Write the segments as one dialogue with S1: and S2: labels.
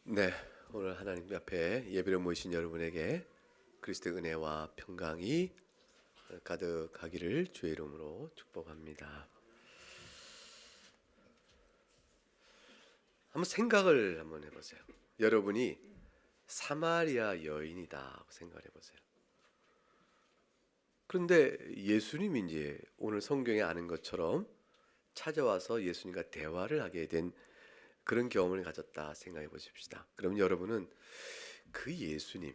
S1: 네, 오늘 하나님 앞에 예배를 모이신 여러분에게 그리스도의 은혜와 평강이 가득하기를 주의 이름으로 축복합니다. 한번 생각을 한번 해보세요. 여러분이 사마리아 여인이다 생각해 보세요. 그런데 예수님이 이제 오늘 성경에 아는 것처럼 찾아와서 예수님과 대화를 하게 된 그런 경험을 가졌다 생각해 보십시다. 그럼 여러분은 그 예수님,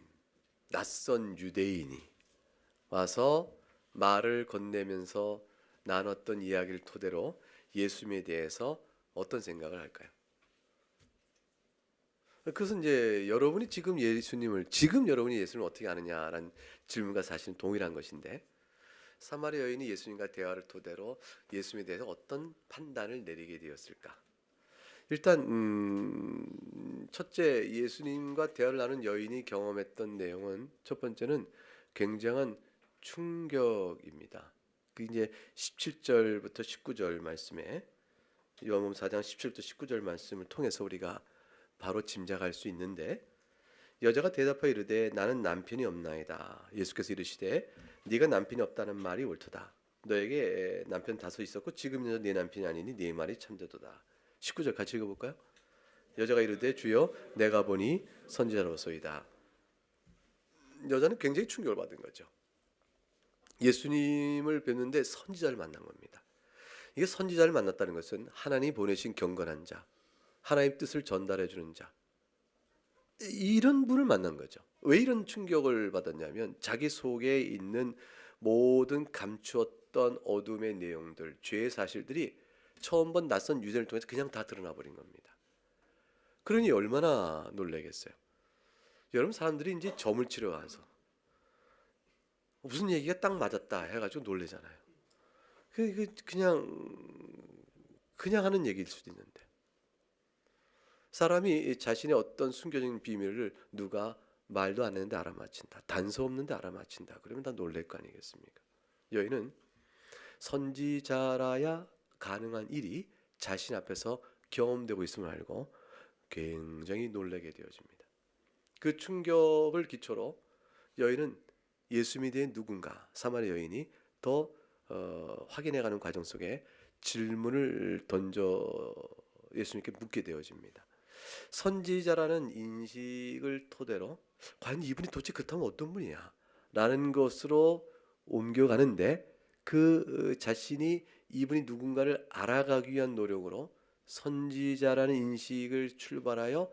S1: 낯선 유대인이 와서 말을 건네면서 나눴던 이야기를 토대로 예수님에 대해서 어떤 생각을 할까요? 그것은 이제 여러분이 지금 여러분이 예수님을 어떻게 아느냐라는 질문과 사실은 동일한 것인데, 사마리아 여인이 예수님과 대화를 토대로 예수님에 대해서 어떤 판단을 내리게 되었을까? 일단 첫째, 예수님과 대화를 나눈 여인이 경험했던 내용은 첫 번째는 굉장한 충격입니다. 그 이제 17절부터 19절 말씀에, 요한복음 4장 17절 19절 말씀을 통해서 우리가 바로 짐작할 수 있는데, 여자가 대답하여 이르되 나는 남편이 없나이다. 예수께서 이르시되 네가 남편이 없다는 말이 옳도다. 너에게 남편 다섯 있었고 지금은 네 남편이 아니니 네 말이 참되도다. 19절 같이 읽어볼까요? 여자가 이르되 주여 내가 보니 선지자로소이다. 여자는 굉장히 충격을 받은 거죠. 예수님을 뵙는데 선지자를 만난 겁니다. 이게 선지자를 만났다는 것은 하나님이 보내신 경건한 자, 하나님 뜻을 전달해 주는 자, 이런 분을 만난 거죠. 왜 이런 충격을 받았냐면 자기 속에 있는 모든 감추었던 어둠의 내용들, 죄의 사실들이 처음 본 낯선 유대인을 통해서 그냥 다 드러나 버린 겁니다. 그러니 얼마나 놀라겠어요. 여러분, 사람들이 이제 점을 치러 가서 무슨 얘기가 딱 맞았다 해가지고 놀래잖아요. 그냥 하는 얘기일 수도 있는데, 사람이 자신의 어떤 숨겨진 비밀을 누가 말도 안 했는데 알아맞힌다, 단서 없는데 알아맞힌다, 그러면 다 놀랄 거 아니겠습니까? 여인은 선지자라야 가능한 일이 자신 앞에서 경험되고 있음을 알고 굉장히 놀라게 되어집니다. 그 충격을 기초로 여인은 예수님에 대해 누군가, 사마리아 여인이 더 확인해가는 과정 속에 질문을 던져 예수님께 묻게 되어집니다. 선지자라는 인식을 토대로 과연 이분이 도대체 그렇다면 어떤 분이냐 라는 것으로 옮겨가는데, 그 자신이 이분이 누군가를 알아가기 위한 노력으로 선지자라는 인식을 출발하여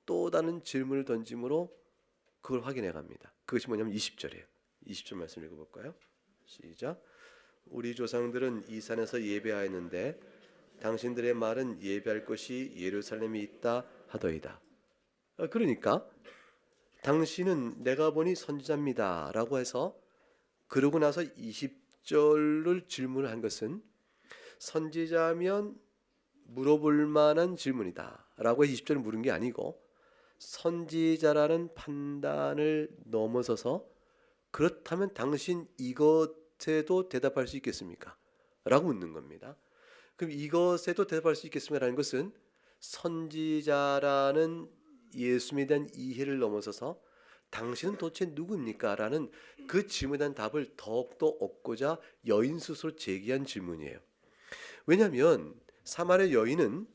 S1: 또 다른 질문을 던짐으로 그걸 확인해 갑니다. 그것이 뭐냐면 20절이에요. 20절 말씀 읽어볼까요? 시작. 우리 조상들은 이 산에서 예배하였는데 당신들의 말은 예배할 곳이 예루살렘에 있다 하더이다. 그러니까 당신은 내가 보니 선지자입니다 라고 해서, 그러고 나서 20절을 질문을 한 것은 선지자면 물어볼 만한 질문이다 라고 20절을 물은 게 아니고, 선지자라는 판단을 넘어서서 그렇다면 당신 이것에도 대답할 수 있겠습니까? 라고 묻는 겁니다. 그럼 이것에도 대답할 수 있겠습니까? 라는 것은 선지자라는 예수님에 대한 이해를 넘어서서 당신은 도대체 누굽니까? 라는 그 질문에 대한 답을 더욱더 얻고자 여인 스스로 제기한 질문이에요. 왜냐하면 사마리아 여인은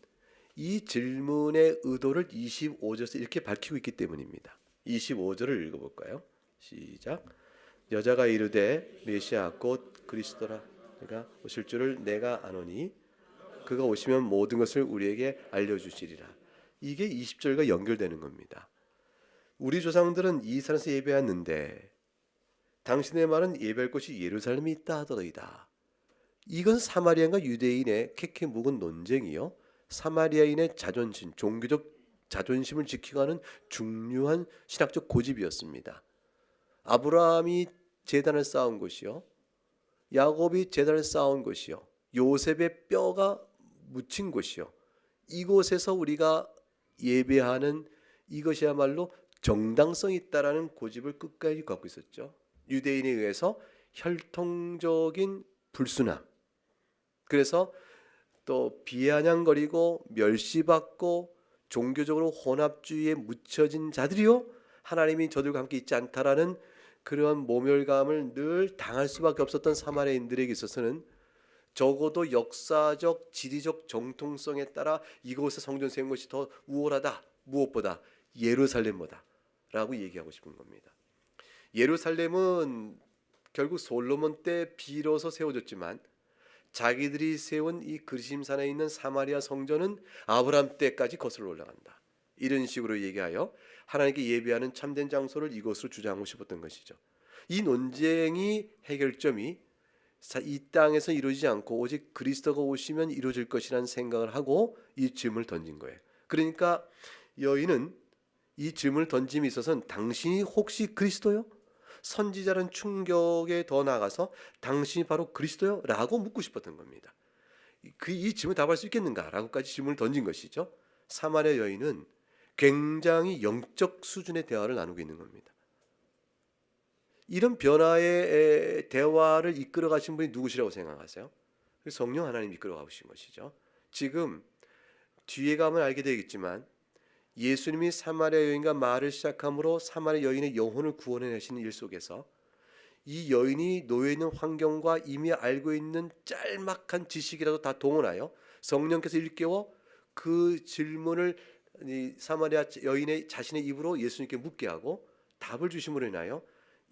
S1: 이 질문의 의도를 25절에서 이렇게 밝히고 있기 때문입니다. 25절을 읽어볼까요? 시작. 여자가 이르되 메시아 곧 그리스도라 내가 오실 줄을 내가 아노니 그가 오시면 모든 것을 우리에게 알려주시리라. 이게 20절과 연결되는 겁니다. 우리 조상들은 이 산에서 예배했는데 당신의 말은 예배할 곳이 예루살렘이 있다 하더이다. 이건 사마리아인과 유대인의 캐캐 묵은 논쟁이요, 사마리아인의 자존심, 종교적 자존심을 지키고 하는 중요한 신학적 고집이었습니다. 아브라함이 제단을 쌓은 곳이요, 야곱이 제단을 쌓은 곳이요, 요셉의 뼈가 묻힌 곳이요, 이곳에서 우리가 예배하는 이것이야말로 정당성이 있다라는 고집을 끝까지 갖고 있었죠. 유대인에 의해서 혈통적인 불순함, 그래서 또 비아냥거리고 멸시받고 종교적으로 혼합주의에 묻혀진 자들이요 하나님이 저들과 함께 있지 않다라는 그런 모멸감을 늘 당할 수밖에 없었던 사마리아인들에게 있어서는 적어도 역사적 지리적 정통성에 따라 이곳에 성전 세운 것이 더 우월하다, 무엇보다 예루살렘보다 라고 얘기하고 싶은 겁니다. 예루살렘은 결국 솔로몬 때 비로소 세워졌지만 자기들이 세운 이 그리심산에 있는 사마리아 성전은 아브라함 때까지 거슬러 올라간다. 이런 식으로 얘기하여 하나님께 예배하는 참된 장소를 이곳으로 주장하고 싶었던 것이죠. 이 논쟁이 해결점이 이 땅에서 이루어지지 않고 오직 그리스도가 오시면 이루어질 것이라는 생각을 하고 이 질문을 던진 거예요. 그러니까 여인은 이 질문을 던짐에 있어서는 당신이 혹시 그리스도요? 선지자는 충격에 더 나아가서 당신이 바로 그리스도요? 라고 묻고 싶었던 겁니다. 이 질문을 답할 수 있겠는가? 라고까지 질문을 던진 것이죠. 사마리아 여인은 굉장히 영적 수준의 대화를 나누고 있는 겁니다. 이런 변화의 대화를 이끌어 가신 분이 누구시라고 생각하세요? 성령 하나님이 이끌어 가신 것이죠. 지금 뒤에 가면 알게 되겠지만 예수님이 사마리아 여인과 말을 시작함으로 사마리아 여인의 영혼을 구원해내시는 일 속에서 이 여인이 놓여 있는 환경과 이미 알고 있는 짤막한 지식이라도 다 동원하여 성령께서 일깨워 그 질문을 이 사마리아 여인의 자신의 입으로 예수님께 묻게 하고 답을 주심으로 인하여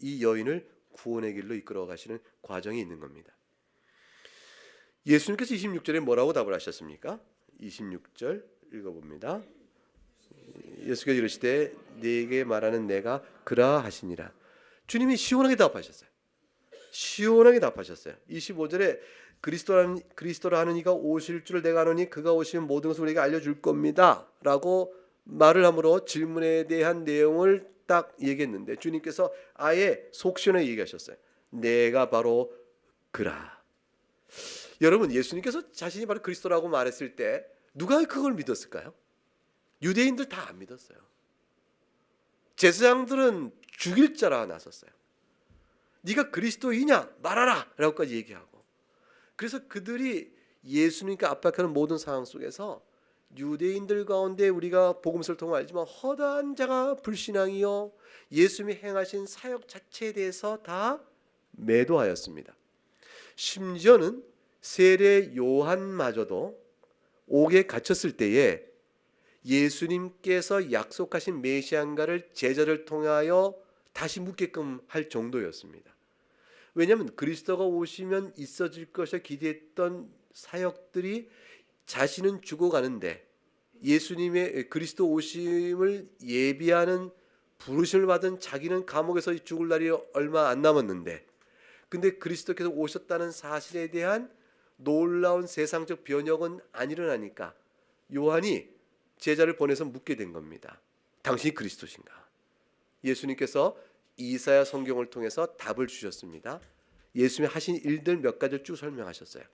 S1: 이 여인을 구원의 길로 이끌어 가시는 과정이 있는 겁니다. 예수님께서 26절에 뭐라고 답을 하셨습니까? 26절 읽어봅니다. 예수께서 이르시되 네게 말하는 내가 그라하시니라. 주님이 시원하게 답하셨어요. 시원하게 답하셨어요. 25절에 그리스도라 하는 이가 오실 줄을 내가 아노니 그가 오시면 모든 것을 우리에게 알려줄 겁니다 라고 말을 함으로 질문에 대한 내용을 딱 얘기했는데 주님께서 아예 속 시원하게 얘기하셨어요. 내가 바로 그라. 여러분, 예수님께서 자신이 바로 그리스도라고 말했을 때 누가 그걸 믿었을까요? 유대인들 다 안 믿었어요. 제사장들은 죽일 자라 나섰어요. 네가 그리스도이냐 말하라 라고까지 얘기하고, 그래서 그들이 예수님께 압박하는 모든 상황 속에서 유대인들 가운데 우리가 복음서를 통해 알지만 허다한 자가 불신앙이요 예수님이 행하신 사역 자체에 대해서 다 매도하였습니다. 심지어는 세례 요한마저도 옥에 갇혔을 때에 예수님께서 약속하신 메시아인가를 제자를 통하여 다시 묻게끔 할 정도였습니다. 왜냐하면 그리스도가 오시면 있어질 것을 기대했던 사역들이 자신은 죽어가는데 예수님의 그리스도 오심을 예비하는 부르심을 받은 자기는 감옥에서 죽을 날이 얼마 안 남았는데, 근데 그리스도께서 오셨다는 사실에 대한 놀라운 세상적 변혁은 안 일어나니까 요한이 제자를 보내서 묻게 된 겁니다. 당신이 그리스도신가? 예수님께서 이사야 성경을 통해서 답을 주셨습니다. 예수님이 하신 일들 몇 가지를 쭉 설명하셨어요.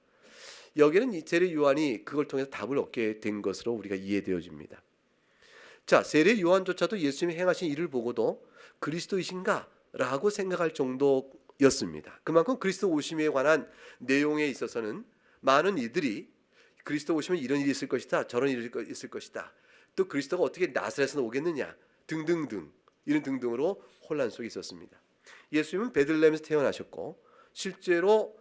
S1: 여기는 세례 요한이 그걸 통해서 답을 얻게 된 것으로 우리가 이해되어집니다. 자, 세례 요한조차도 예수님이 행하신 일을 보고도 그리스도이신가? 라고 생각할 정도였습니다. 그만큼 그리스도 오심에 관한 내용에 있어서는 많은 이들이 그리스도 오시면 이런 일이 있을 것이다, 저런 일이 있을 것이다, 또 그리스도가 어떻게 나사렛에서 오겠느냐 등등등, 이런 등등으로 혼란 속에 있었습니다. 예수님은 베들레헴에서 태어나셨고 실제로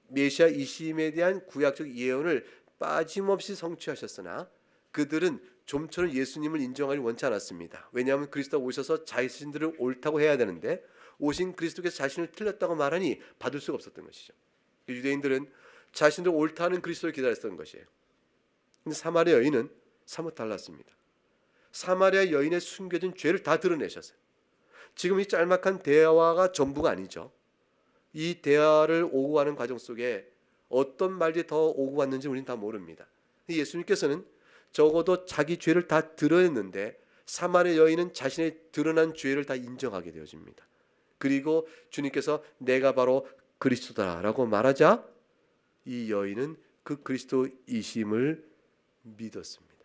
S1: 메시아 이심에 대한 구약적 예언을 빠짐없이 성취하셨으나 그들은 좀처럼 예수님을 인정하기 원치 않았습니다. 왜냐하면 그리스도가 오셔서 자신들을 옳다고 해야 되는데 오신 그리스도께서 자신을 틀렸다고 말하니 받을 수가 없었던 것이죠. 유대인들은 자신들 옳다는 그리스도를 기다렸던 것이에요. 근데 사마리아 여인은 사뭇 달랐습니다. 사마리아 여인의 숨겨진 죄를 다 드러내셨어요. 지금 이 짤막한 대화가 전부가 아니죠. 이 대화를 오고 가는 과정 속에 어떤 말들이 더 오고 갔는지 우리는 다 모릅니다. 예수님께서는 적어도 자기 죄를 다 드러냈는데 사마리아 여인은 자신의 드러난 죄를 다 인정하게 되어집니다. 그리고 주님께서 내가 바로 그리스도다라고 말하자 이 여인은 그 그리스도이심을 믿었습니다.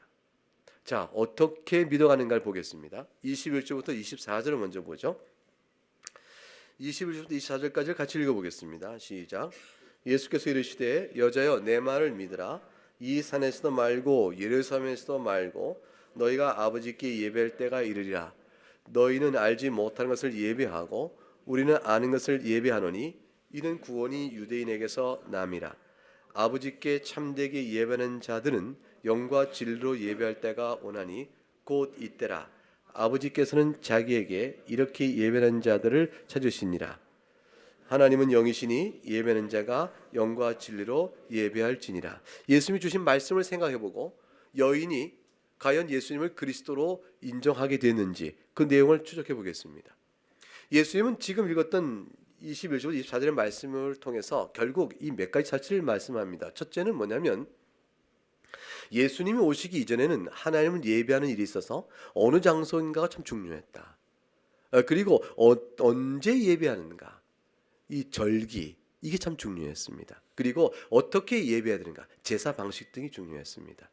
S1: 자, 어떻게 믿어가는가를 보겠습니다. 21절부터 24절을 먼저 보죠. 21절부터 24절까지를 같이 읽어보겠습니다. 시작. 예수께서 이르시되 여자여 내 말을 믿으라. 이 산에서도 말고 예루살렘에서도 말고 너희가 아버지께 예배할 때가 이르리라. 너희는 알지 못하는 것을 예배하고 우리는 아는 것을 예배하노니 이는 구원이 유대인에게서 남이라. 아버지께 참되게 예배하는 자들은 영과 진리로 예배할 때가 오나니 곧 이때라. 아버지께서는 자기에게 이렇게 예배하는 자들을 찾으시니라. 하나님은 영이시니 예배하는 자가 영과 진리로 예배할지니라. 예수님이 주신 말씀을 생각해보고 여인이 과연 예수님을 그리스도로 인정하게 됐는지 그 내용을 추적해 보겠습니다. 예수님은 지금 읽었던 21절부터 24절의 말씀을 통해서 결국 이 몇 가지 사실을 말씀합니다. 첫째는 뭐냐면 예수님이 오시기 이전에는 하나님을 예배하는 일이 있어서 어느 장소인가가 참 중요했다. 그리고 언제 예배하는가, 이 절기 이게 참 중요했습니다. 그리고 어떻게 예배해야 되는가, 제사 방식 등이 중요했습니다.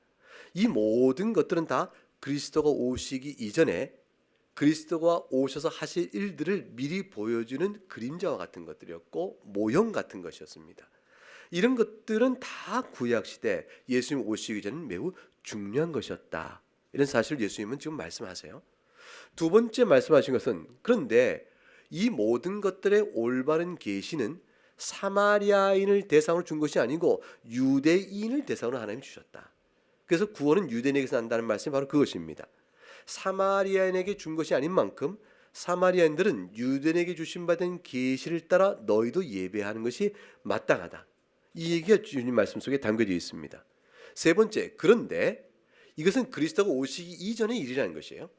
S1: 이 모든 것들은 다 그리스도가 오시기 이전에 그리스도가 오셔서 하실 일들을 미리 보여주는 그림자와 같은 것들이었고 모형 같은 것이었습니다. 이런 것들은 다 구약시대 예수님 오시기 전에는 매우 중요한 것이었다. 이런 사실을 예수님은 지금 말씀하세요. 두 번째 말씀하신 것은 그런데 이 모든 것들의 올바른 계시는 사마리아인을 대상으로 준 것이 아니고 유대인을 대상으로 하나님이 주셨다. 그래서 구원은 유대인에게서 난다는 말씀이 바로 그것입니다. 사마리아인에게 준 것이 아닌 만큼 사마리아인들은 유대인에게 주신 받은 계시를 따라 너희도 예배하는 것이 마땅하다. 이 얘기가 주님 말씀 속에 담겨져 있습니다. 세 번째, 그런데 이것은 그리스도가 오시기 이전의 일이라는 것이에요.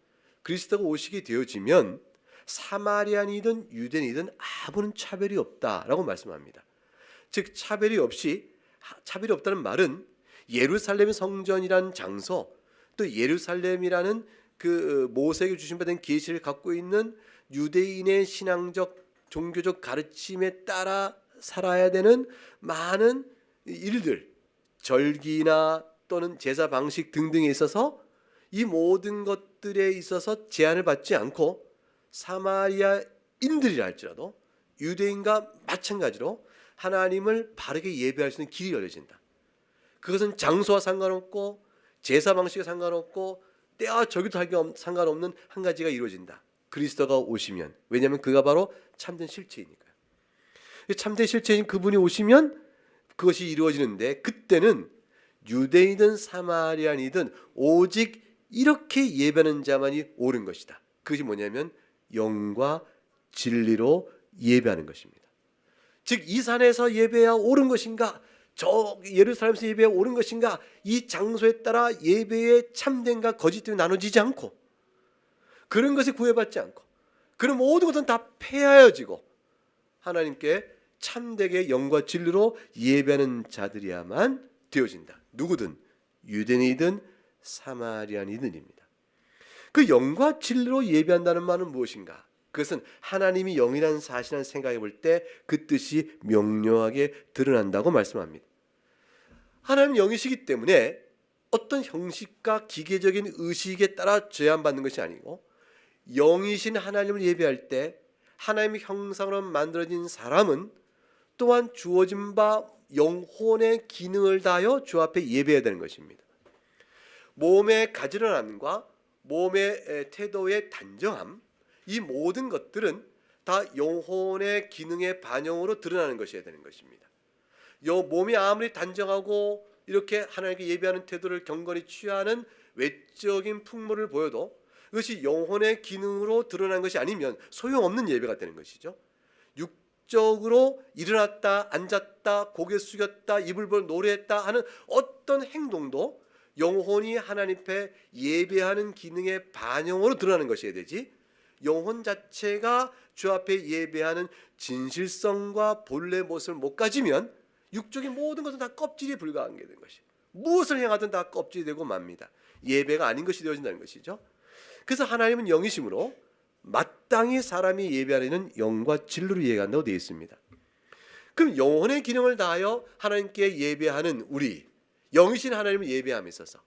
S1: 그리스도가 오시게 되어지면 사마리아인이든 유대인이든 아무런 차별이 없다라고 말씀합니다. 즉 차별이 없다는 말은 예루살렘 성전이라는 장소, 또 예루살렘이라는 그 모세에게 주신 받은 계시를 갖고 있는 유대인의 신앙적 종교적 가르침에 따라 살아야 되는 많은 일들, 절기나 또는 제사 방식 등등에 있어서 이 모든 것들에 있어서 제한을 받지 않고 사마리아인들이라 할지라도 유대인과 마찬가지로 하나님을 바르게 예배할 수 있는 길이 열려진다. 그것은 장소와 상관없고 제사 방식에 상관없고 때와 절기도 상관없는 한 가지가 이루어진다. 그리스도가 오시면. 왜냐하면 그가 바로 참된 실체이니까요. 참된 실체인 그분이 오시면 그것이 이루어지는데 그때는 유대인이든 사마리아인이든 오직 이렇게 예배하는 자만이 옳은 것이다. 그것이 뭐냐면 영과 진리로 예배하는 것입니다. 즉 이 산에서 예배해야 옳은 것인가, 저 예루살렘에서 예배해야 옳은 것인가, 이 장소에 따라 예배의 참된과 거짓됨이 나눠지지 않고 그런 것에 구애받지 않고 그런 모든 것은 다 폐하여지고 하나님께 참되게 영과 진리로 예배하는 자들이야만 되어진다. 누구든 유대인이든 사마리아인이든입니다. 그 영과 진리로 예배한다는 말은 무엇인가? 그것은 하나님이 영이라는 사실을 생각해 볼 때 그 뜻이 명료하게 드러난다고 말씀합니다. 하나님 영이시기 때문에 어떤 형식과 기계적인 의식에 따라 제한받는 것이 아니고 영이신 하나님을 예배할 때 하나님의 형상으로 만들어진 사람은 또한 주어진 바 영혼의 기능을 다하여 주 앞에 예배해야 되는 것입니다. 몸의 가지런함과 몸의 태도의 단정함, 이 모든 것들은 다 영혼의 기능의 반영으로 드러나는 것이어야 되는 것입니다. 몸이 아무리 단정하고 이렇게 하나님께 예배하는 태도를 경건히 취하는 외적인 풍모를 보여도 그것이 영혼의 기능으로 드러난 것이 아니면 소용없는 예배가 되는 것이죠. 육적으로 일어났다 앉았다 고개 숙였다 입을 벌 노래했다 하는 어떤 행동도 영혼이 하나님 앞에 예배하는 기능의 반영으로 드러나는 것이어야 되지, 영혼 자체가 주 앞에 예배하는 진실성과 본래 모습을 못 가지면 육적인 모든 것은 다 껍질에 불과한 게 되는 것이, 무엇을 행하든 다 껍질이 되고 맙니다. 예배가 아닌 것이 되어진다는 것이죠. 그래서 하나님은 영이심으로 마땅히 사람이 예배하려는 영과 진리로 예배한다고 되어 있습니다. 그럼 영혼의 기능을 다하여 하나님께 예배하는 우리, 영이신 하나님을 예배함에 있어서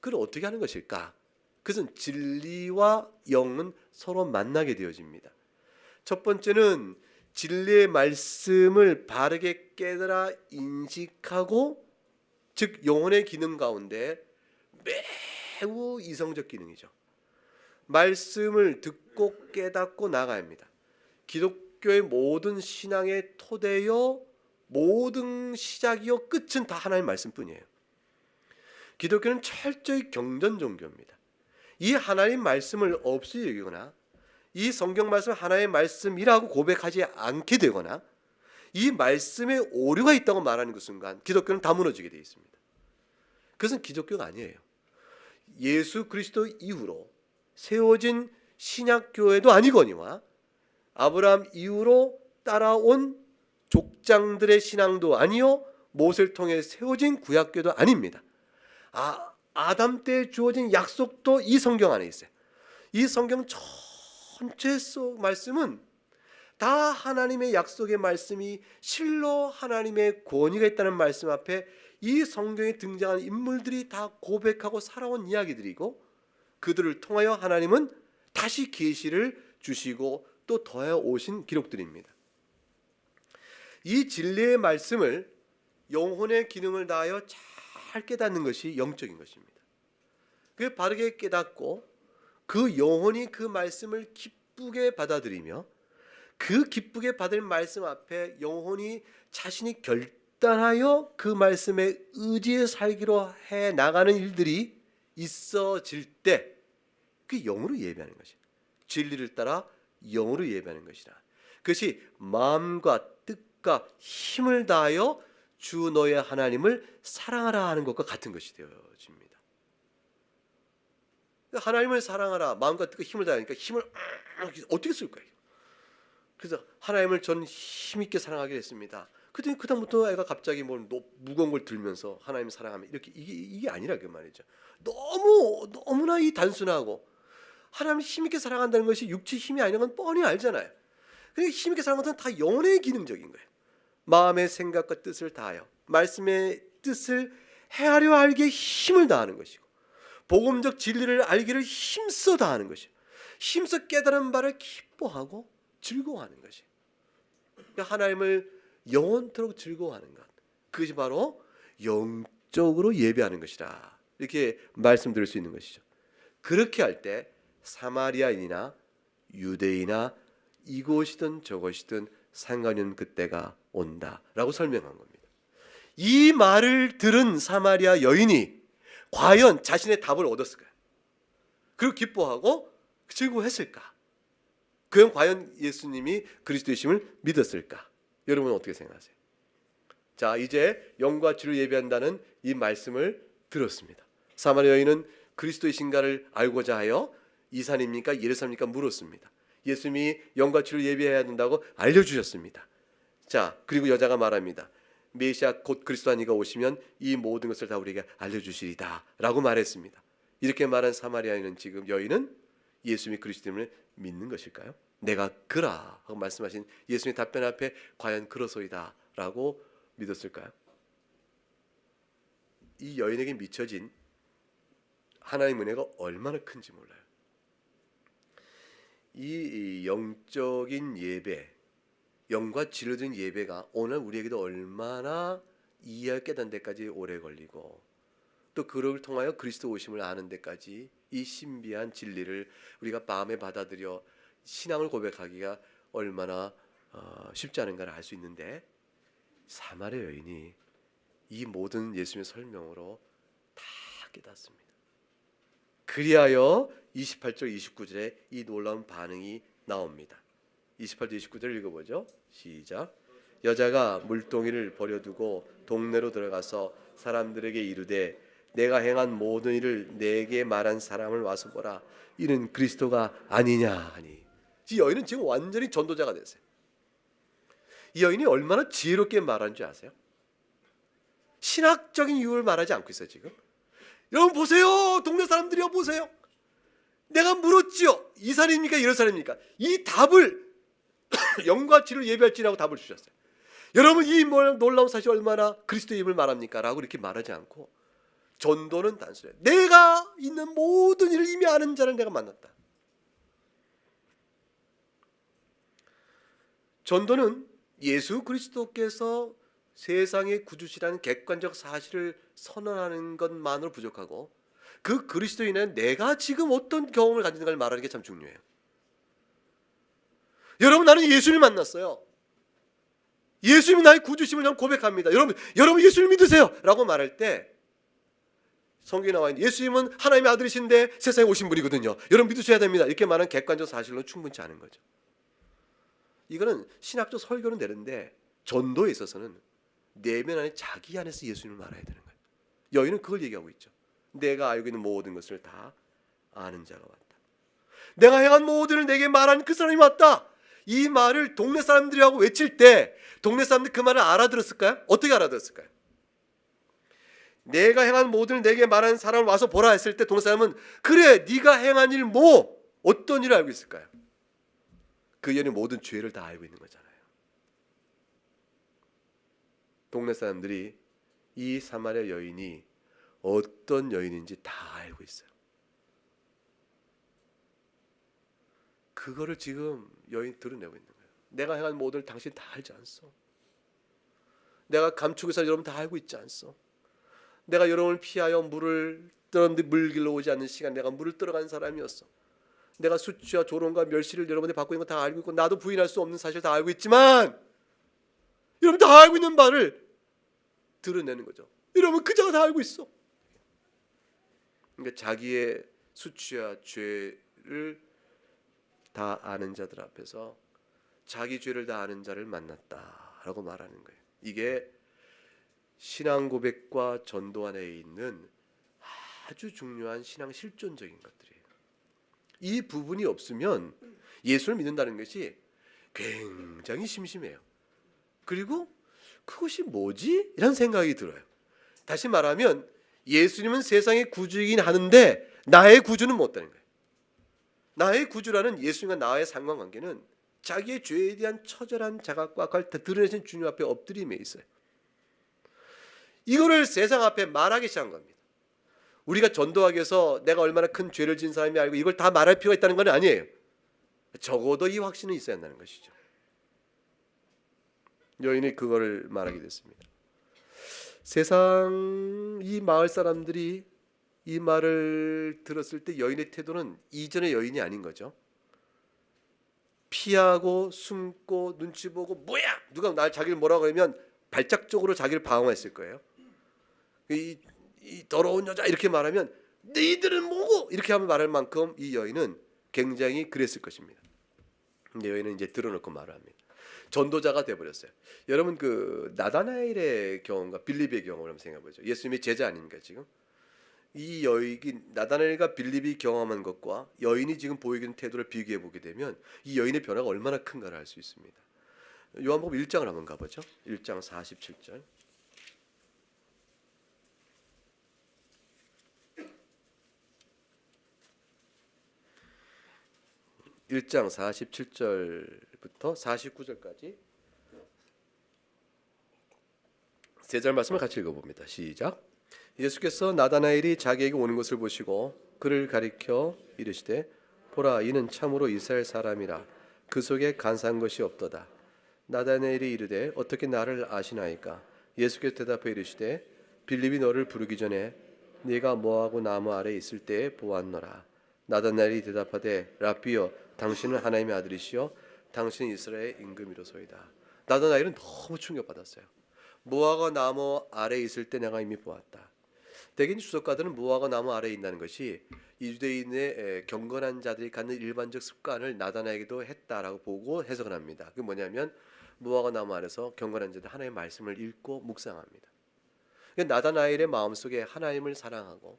S1: 그걸 어떻게 하는 것일까? 그것은 진리와 영은 서로 만나게 되어집니다. 첫 번째는 진리의 말씀을 바르게 깨달아 인식하고 즉 영혼의 기능 가운데 매우 이성적 기능이죠. 말씀을 듣고 깨닫고 나가야 합니다. 기독교의 모든 신앙의 토대요, 모든 시작이요, 끝은 다 하나님의 말씀뿐이에요. 기독교는 철저히 경전 종교입니다. 이 하나님 말씀을 없이 여기거나 이 성경 말씀을 하나의 말씀이라고 고백하지 않게 되거나 이 말씀에 오류가 있다고 말하는 그 순간 기독교는 다 무너지게 되어 있습니다. 그것은 기독교가 아니에요. 예수 그리스도 이후로 세워진 신약교회도 아니거니와 아브라함 이후로 따라온 족장들의 신앙도 아니요, 모세를 통해 세워진 구약교회도 아닙니다. 아담 때 주어진 약속도 이 성경 안에 있어요. 이 성경 전체 속 말씀은 다 하나님의 약속의 말씀이 실로 하나님의 권위가 있다는 말씀 앞에 이 성경에 등장하는 인물들이 다 고백하고 살아온 이야기들이고 그들을 통하여 하나님은 다시 계시를 주시고 또 더하여 오신 기록들입니다. 이 진리의 말씀을 영혼의 기능을 다하여 잘 깨닫는 것이 영적인 것입니다. 그 바르게 깨닫고 그 영혼이 그 말씀을 기쁘게 받아들이며 그 기쁘게 받을 말씀 앞에 영혼이 자신이 결단하여 그 말씀에 의지해 살기로 해 나가는 일들이 있어질 때 그 영으로 예배하는 것이에요. 진리를 따라 영으로 예배하는 것이라. 그것이 마음과 뜻과 힘을 다하여 주 너의 하나님을 사랑하라 하는 것과 같은 것이 되어집니다. 하나님을 사랑하라, 마음과 뜻과 힘을 다하니까 힘을 어떻게 쓸 거예요? 그래서 하나님을 전 힘있게 사랑하게 됐습니다. 그랬더니 그다음부터 애가 갑자기 무거운 걸 들면서 하나님 사랑하면 이렇게 이게 아니라 그 말이죠. 너무나 이 단순하고 하나님 힘있게 사랑한다는 것이 육체 힘이 아닌 건 뻔히 알잖아요. 그러니까 힘있게 사랑하는 것은 다 영혼의 기능적인 거예요. 마음의 생각과 뜻을 다하여 말씀의 뜻을 헤아려 알기에 힘을 다하는 것이고 복음적 진리를 알기를 힘써 다하는 것이에요. 힘써 깨달은 바를 기뻐하고 즐거워하는 것이에요. 하나님을 영원토록 즐거워하는 것, 그것이 바로 영적으로 예배하는 것이라 이렇게 말씀드릴 수 있는 것이죠. 그렇게 할 때 사마리아인이나 유대인이나 이곳이든 저곳이든 상관이 없는 그때가 온다라고 설명한 겁니다. 이 말을 들은 사마리아 여인이 과연 자신의 답을 얻었을까요? 그리고 기뻐하고 즐거워했을까? 그럼 과연 예수님이 그리스도이심을 믿었을까? 여러분은 어떻게 생각하세요? 자, 이제 영과 주를 예배한다는 이 말씀을 들었습니다. 사마리아 여인은 그리스도이신가를 알고자 하여 이산입니까 예루살렘입니까 물었습니다. 예수님이 영과 주를 예배해야 된다고 알려주셨습니다. 자, 그리고 여자가 말합니다. 메시아 곧 그리스도 한 이가 오시면 이 모든 것을 다 우리에게 알려주시리다 라고 말했습니다. 이렇게 말한 사마리아인은 지금 여인은 예수님이 그리스도임을 믿는 것일까요? 내가 그라 하고 말씀하신 예수님의 답변 앞에 과연 그러소이다 라고 믿었을까요? 이 여인에게 미쳐진 하나님의 은혜가 얼마나 큰지 몰라요. 이 영적인 예배, 영과 진리된 예배가 오늘 우리에게도 얼마나 이해할 깨닫는 데까지 오래 걸리고 또 그를 통하여 그리스도 오심을 아는 데까지 이 신비한 진리를 우리가 마음에 받아들여 신앙을 고백하기가 얼마나 쉽지 않은가를 알 수 있는데 사마리아 여인이 이 모든 예수님의 설명으로 다 깨닫습니다. 그리하여 28절 29절에 이 놀라운 반응이 나옵니다. 28절 29절 읽어보죠. 시작. 여자가 물동이를 버려두고 동네로 들어가서 사람들에게 이르되 내가 행한 모든 일을 내게 말한 사람을 와서 보라. 이는 그리스도가 아니냐 하니. 이 여인은 지금 완전히 전도자가 됐어요. 이 여인이 얼마나 지혜롭게 말하는 줄 아세요? 신학적인 이유를 말하지 않고 있어요. 지금 여러분 보세요. 동네 사람들이요 보세요. 내가 물었지요. 이 사람입니까 예루살렘입니까? 이 답을 영과 진리를 예배할지라고 답을 주셨어요. 여러분 이 놀라운 사실이 얼마나 그리스도의 힘을 말합니까? 라고 이렇게 말하지 않고 전도는 단순해요. 내가 있는 모든 일을 이미 아는 자를 내가 만났다. 전도는 예수 그리스도께서 세상의 구주시라는 객관적 사실을 선언하는 것만으로 부족하고 그 그리스도인은 내가 지금 어떤 경험을 가지는가를 말하는 게 참 중요해요. 여러분, 나는 예수님을 만났어요. 예수님이 나의 구주심을 난 고백합니다. 여러분 예수님 믿으세요 라고 말할 때 성경에 나와 있는 예수님은 하나님의 아들이신데 세상에 오신 분이거든요. 여러분 믿으셔야 됩니다. 이렇게 말하는 객관적 사실로 충분치 않은 거죠. 이거는 신학적 설교는 되는데 전도에 있어서는 내면 안에 자기 안에서 예수님을 말해야 되는 거예요. 여인은 그걸 얘기하고 있죠. 내가 알고 있는 모든 것을 다 아는 자가 왔다. 내가 행한 모든을 내게 말한 그 사람이 왔다. 이 말을 동네 사람들이 하고 외칠 때 동네 사람들이 그 말을 알아들었을까요? 어떻게 알아들었을까요? 내가 행한 모든을 내게 말한 사람을 와서 보라 했을 때 동네 사람은 그래 네가 행한 일 뭐 어떤 일을 알고 있을까요? 그 여인의 모든 죄를 다 알고 있는 거잖아요. 동네 사람들이 이 사마리아 여인이 어떤 여인인지 다 알고 있어요. 그거를 지금 여인이 드러내고 있는 거예요. 내가 행한 모든 일 당신 다 알지 않소? 내가 감추고서 여러분 다 알고 있지 않소? 내가 여러분을 피하여 물을 떠는데 물길로 오지 않는 시간 내가 물을 떠러간 사람이었어. 내가 수치와 조롱과 멸시를 여러분이 받고 있는 거 다 알고 있고 나도 부인할 수 없는 사실 다 알고 있지만 여러분 다 알고 있는 말을 드러내는 거죠. 여러분 그자가 다 알고 있어. 그러니까 자기의 수치와 죄를 다 아는 자들 앞에서 자기 죄를 다 아는 자를 만났다라고 말하는 거예요. 이게 신앙 고백과 전도 안에 있는 아주 중요한 신앙 실존적인 것들이에요. 이 부분이 없으면 예수를 믿는다는 것이 굉장히 심심해요. 그리고 그것이 뭐지? 이런 생각이 들어요. 다시 말하면 예수님은 세상의 구주이긴 하는데 나의 구주는 못다는 거예요. 나의 구주라는 예수님과 나의 상관관계는 자기의 죄에 대한 처절한 자각과 그걸 드러내신 주님 앞에 엎드림에 있어요. 이거를 세상 앞에 말하기 시작한 겁니다. 우리가 전도하기 위해서 내가 얼마나 큰 죄를 지은 사람이 알고 이걸 다 말할 필요가 있다는 건 아니에요. 적어도 이 확신은 있어야 한다는 것이죠. 여인이 그거를 말하게 됐습니다. 세상 이 마을 사람들이 이 말을 들었을 때 여인의 태도는 이전의 여인이 아닌 거죠. 피하고 숨고 눈치 보고 뭐야 누가 자기를 뭐라고 하면 발작적으로 자기를 방어했을 거예요. 이 더러운 여자 이렇게 말하면 너희들은 뭐고 이렇게 하면 말할 만큼 이 여인은 굉장히 그랬을 것입니다. 근데 여인은 이제 드러놓고 말을 합니다. 전도자가 돼버렸어요. 여러분 그 나다나엘의 경험과 빌립의 경험을 한번 생각해보죠. 예수님의 제자 아닙니까 지금? 이 여인이 나다나엘과 빌립이 경험한 것과 여인이 지금 보이는 태도를 비교해 보게 되면 이 여인의 변화가 얼마나 큰가를 알 수 있습니다. 요한복음 1장을 한번 가보죠. 1장 47절. 1장 47절부터 49절까지 세 절 말씀을 같이 읽어봅니다. 시작. 예수께서 나다나엘이 자기에게 오는 것을 보시고 그를 가리켜 이르시되 보라 이는 참으로 이스라엘 사람이라 그 속에 간사한 것이 없도다. 나다나엘이 이르되 어떻게 나를 아시나이까? 예수께서 대답하여 이르시되 빌립이 너를 부르기 전에 네가 뭐하고 나무 아래 있을 때에 보았노라. 나다나엘이 대답하되 라삐여 당신은 하나님의 아들이시요 당신은 이스라엘의 임금이로소이다. 나다나엘은 너무 충격받았어요. 무화과 나무 아래 있을 때 내가 이미 보았다. 대개는 주석가들은 무화과 나무 아래에 있다는 것이 이 유대인의 경건한 자들이 갖는 일반적 습관을 나다나엘에게도 했다라고 보고 해석을 합니다. 그게 뭐냐면 무화과 나무 아래서 경건한 자들 하나님의 말씀을 읽고 묵상합니다. 나다나엘의 마음속에 하나님을 사랑하고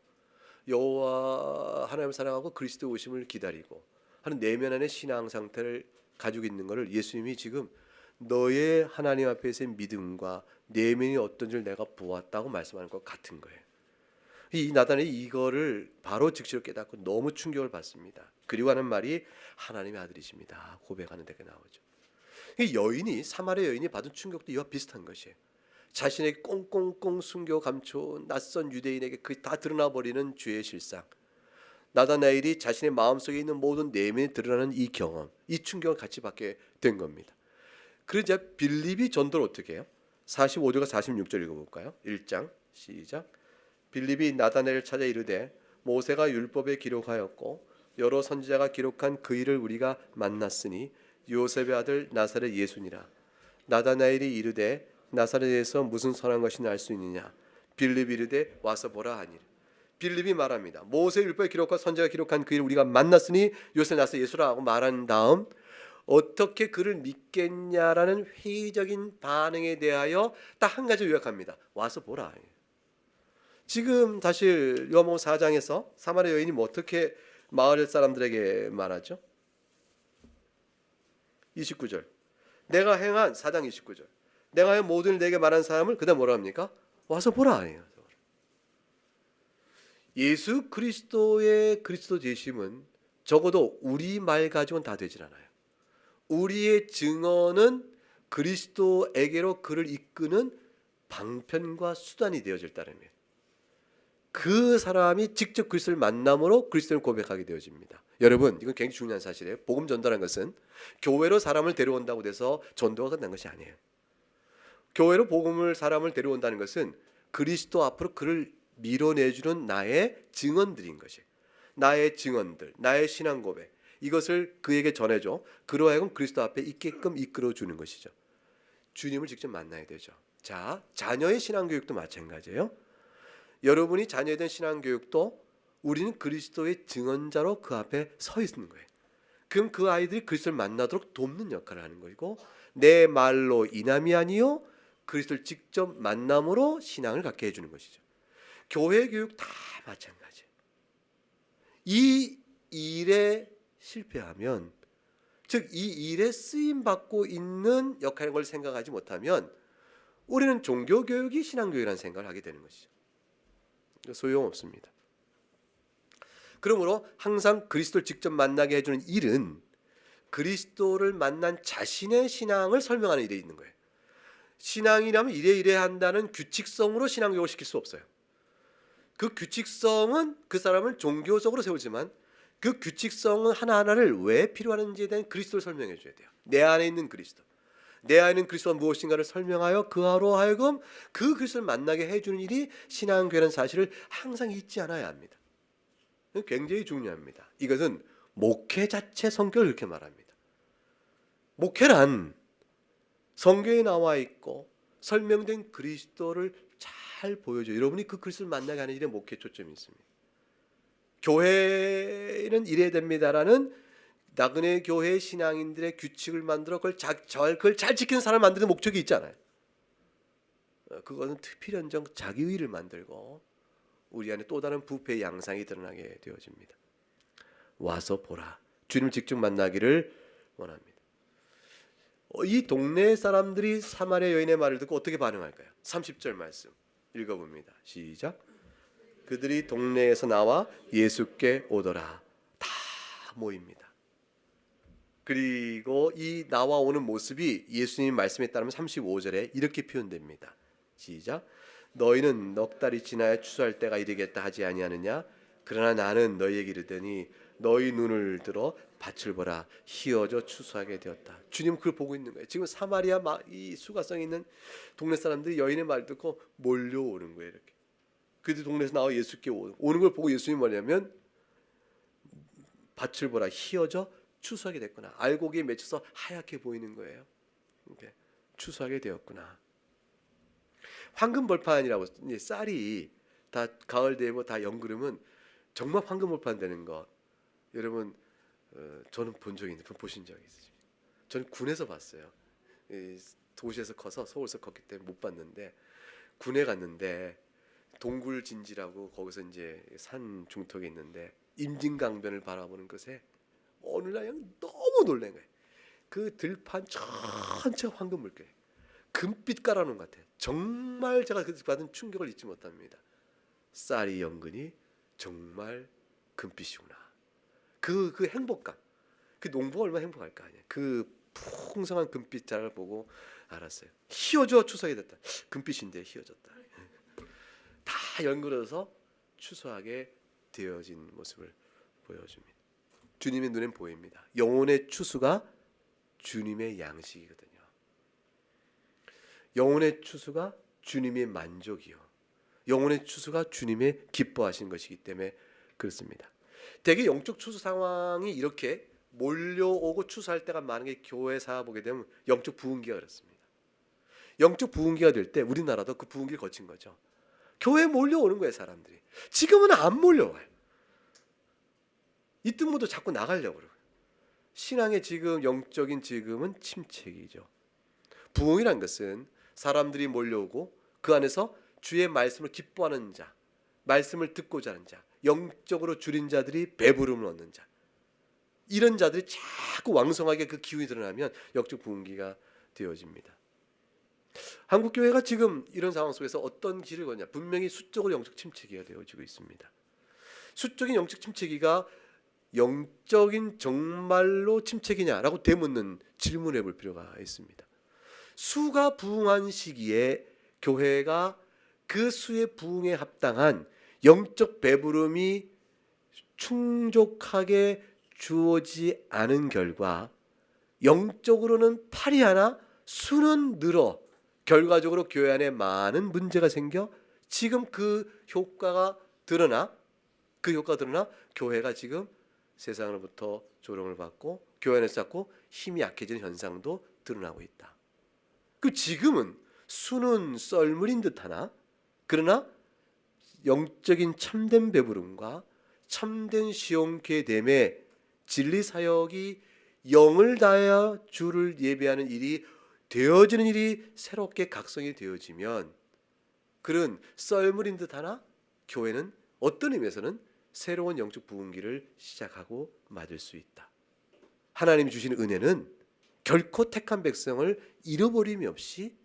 S1: 여호와 하나님을 사랑하고 그리스도 오심을 기다리고 하는 내면 안의 신앙 상태를 가지고 있는 것을 예수님이 지금 너의 하나님 앞에서의 믿음과 내면이 어떤 줄 내가 보았다고 말씀하는 것 같은 거예요. 이 나다나엘이 이거를 바로 즉시로 깨닫고 너무 충격을 받습니다. 그리고 하는 말이 하나님의 아들이십니다. 고백하는 데가 나오죠. 이 여인이 사마리아 여인이 받은 충격도 이와 비슷한 것이에요. 자신의 꽁꽁꽁 숨겨 감춰온 낯선 유대인에게 그 다 드러나 버리는 죄의 실상. 나다나엘이 자신의 마음속에 있는 모든 내면이 드러나는 이 경험, 이 충격을 같이 받게 된 겁니다. 그러자 빌립이 전도를 어떻게 해요? 45절과 46절 읽어볼까요? 1장 시작. 빌립이 나다나엘을 찾아 이르되 모세가 율법에 기록하였고 여러 선지자가 기록한 그 일을 우리가 만났으니 요셉의 아들 나사렛 예수니라. 나다나엘이 이르되 나사렛에서 무슨 선한 것이 날 수 있느냐. 빌립이 이르되 와서 보라 하니라. 빌립이 말합니다. 모세 율법에 기록한 선지자가 기록한 그 일을 우리가 만났으니 요셉 나사렛 예수라고 말한 다음 어떻게 그를 믿겠냐라는 회의적인 반응에 대하여 딱 한 가지 요약합니다. 와서 보라. 지금 사실 요한복음 4장에서 사마리아 여인이 뭐 어떻게 마을 사람들에게 말하죠? 29절. 내가 행한 4장 29절. 내가 한 모든 일 내게 말한 사람을 그다음 뭐라 합니까? 와서 보라. 예수 그리스도의 그리스도 되심은 적어도 우리 말 가지고는 다 되질 않아요. 우리의 증언은 그리스도에게로 그를 이끄는 방편과 수단이 되어질 따름이에요. 그 사람이 직접 그리스도를 만남으로 그리스도를 고백하게 되어집니다. 여러분, 이건 굉장히 중요한 사실이에요. 복음 전도라는 것은 교회로 사람을 데려온다고 해서 전도가 끝난 것이 아니에요. 교회로 사람을 데려온다는 것은 그리스도 앞으로 그를 밀어내주는 나의 증언들인 것이에요. 나의 증언들, 나의 신앙 고백, 이것을 그에게 전해줘 그로 하여금 그리스도 앞에 있게끔 이끌어주는 것이죠. 주님을 직접 만나야 되죠. 자, 자녀의 신앙교육도 마찬가지예요. 여러분이 자녀에 대한 신앙교육도 우리는 그리스도의 증언자로 그 앞에 서 있는 거예요. 그럼 그 아이들이 그리스도를 만나도록 돕는 역할을 하는 것이고 내 말로 인함이 아니요 그리스도를 직접 만남으로 신앙을 갖게 해주는 것이죠. 교회 교육 다 마찬가지예요. 이 일에 실패하면 즉 이 일에 쓰임받고 있는 역할인 걸 생각하지 못하면 우리는 종교교육이 신앙교육이라는 생각을 하게 되는 것이죠. 소용없습니다. 그러므로 항상 그리스도를 직접 만나게 해주는 일은 그리스도를 만난 자신의 신앙을 설명하는 일에 있는 거예요. 신앙이라면 이래 한다는 규칙성으로 신앙교육을 시킬 수 없어요. 그 규칙성은 그 사람을 종교적으로 세우지만 그 규칙성은 하나하나를 왜 필요한지에 대한 그리스도를 설명해 줘야 돼요. 내 안에 있는 그리스도. 내 안에 있는 그리스도가 무엇인가를 설명하여 그하로 하여금 그 그리스도를 만나게 해주는 일이 신앙교회라는 사실을 항상 잊지 않아야 합니다. 굉장히 중요합니다. 이것은 목회 자체 성격을 이렇게 말합니다. 목회란 성경에 나와 있고 설명된 그리스도를 잘 보여줘요. 여러분이 그 그리스도를 만나게 하는 일에 목회에 초점이 있습니다. 교회는 이래야 됩니다라는 나그네 교회 신앙인들의 규칙을 만들어 그걸 잘 지키는 사람을 만드는 목적이 있잖아요. 그거는 필연적 자기의를 만들고 우리 안에 또 다른 부패의 양상이 드러나게 되어집니다. 와서 보라. 주님을 직접 만나기를 원합니다. 이 동네 사람들이 사마리아 여인의 말을 듣고 어떻게 반응할까요? 30절 말씀 읽어봅니다. 시작. 그들이 동네에서 나와 예수께 오더라. 다 모입니다. 그리고 이 나와 오는 모습이 예수님 말씀에 따르면 35절에 이렇게 표현됩니다. 시작. 너희는 넉 달이 지나야 추수할 때가 이르겠다 하지 아니하느냐? 그러나 나는 너희에게 이르더니 너희 눈을 들어 밭을 보라. 희어져 추수하게 되었다. 주님은 그걸 보고 있는 거예요. 지금 사마리아 이 수가성 있는 동네 사람들이 여인의 말 듣고 몰려오는 거예요. 이렇게. 그들 동네에서 나와 예수께 오는 걸 보고 예수님이 뭐냐면 밭을 보라. 희어져 추수하게 됐구나. 알곡에 맺혀서 하얗게 보이는 거예요. 이렇게 추수하게 되었구나. 황금 벌판이라고 쌀이 다 가을 되고 다 연그르면 정말 황금 벌판 되는 거 여러분 저는 본 적이 있는데 보신 적이 있으시죠? 저는 군에서 봤어요. 도시에서 커서 서울에서 컸기 때문에 못 봤는데 군에 갔는데 동굴진지라고 거기서 이제 산 중턱에 있는데 임진강변을 바라보는 것에 어느 날 너무 놀란 거예요. 그 들판 전체가 황금 물결, 금빛 깔아놓은 것 같아요. 정말 제가 그 받은 충격을 잊지 못합니다. 쌀이 연근이 정말 금빛이구나. 그 행복감, 그 농부가 얼마나 행복할까 아니야. 그 풍성한 금빛 자를 보고 알았어요. 희어져 추수하게 됐다. 금빛인데 희어졌다. 다 연그러서 추수하게 되어진 모습을 보여줍니다. 주님의 눈엔 보입니다. 영혼의 추수가 주님의 양식이거든요. 영혼의 추수가 주님의 만족이요, 영혼의 추수가 주님의 기뻐하시는 것이기 때문에 그렇습니다. 대개 영적 추수 상황이 이렇게 몰려오고 추수할 때가 많은 게 교회 사회 보게 되면 영적 부흥기가 그렇습니다. 영적 부흥기가 될 때 우리나라도 그 부흥기를 거친 거죠. 교회에 몰려오는 거예요, 사람들이. 지금은 안 몰려와요. 이 뜸모도 자꾸 나가려고 그래요. 신앙의 지금, 영적인 지금은 침체기죠. 부흥이란 것은 사람들이 몰려오고 그 안에서 주의 말씀을 기뻐하는 자, 말씀을 듣고자 하는 자, 영적으로 줄인 자들이 배부름을 얻는 자, 이런 자들이 자꾸 왕성하게 그 기운이 드러나면 영적 부흥기가 되어집니다. 한국 교회가 지금 이런 상황 속에서 어떤 길을 걷냐? 분명히 수적으로 영적 침체기가 되어지고 있습니다. 수적인 영적 침체기가 영적인 정말로 침체기냐라고 되묻는 질문을 해볼 필요가 있습니다. 수가 부흥한 시기에 교회가 그 수의 부흥에 합당한 영적 배부름이 충족하게 주어지지 않은 결과 영적으로는 팔이 하나 수는 늘어 결과적으로 교회 안에 많은 문제가 생겨 지금 그 효과가 드러나 교회가 지금 세상으로부터 조롱을 받고 교회 안에서 자꾸 힘이 약해지는 현상도 드러나고 있다. 그 지금은 수는 썰물인 듯하나 그러나 영적인 참된 배부름과 참된 시온케됨의 진리 사역이 영을 다하여 주를 예배하는 일이 되어지는 일이 새롭게 각성이 되어지면 그런 썰물인 듯하나 교회는 어떤 의미에서는 새로운 영적 부흥기를 시작하고 맞을 수 있다. 하나님이 주시는 은혜는 결코 택한 백성을 잃어버림이 없이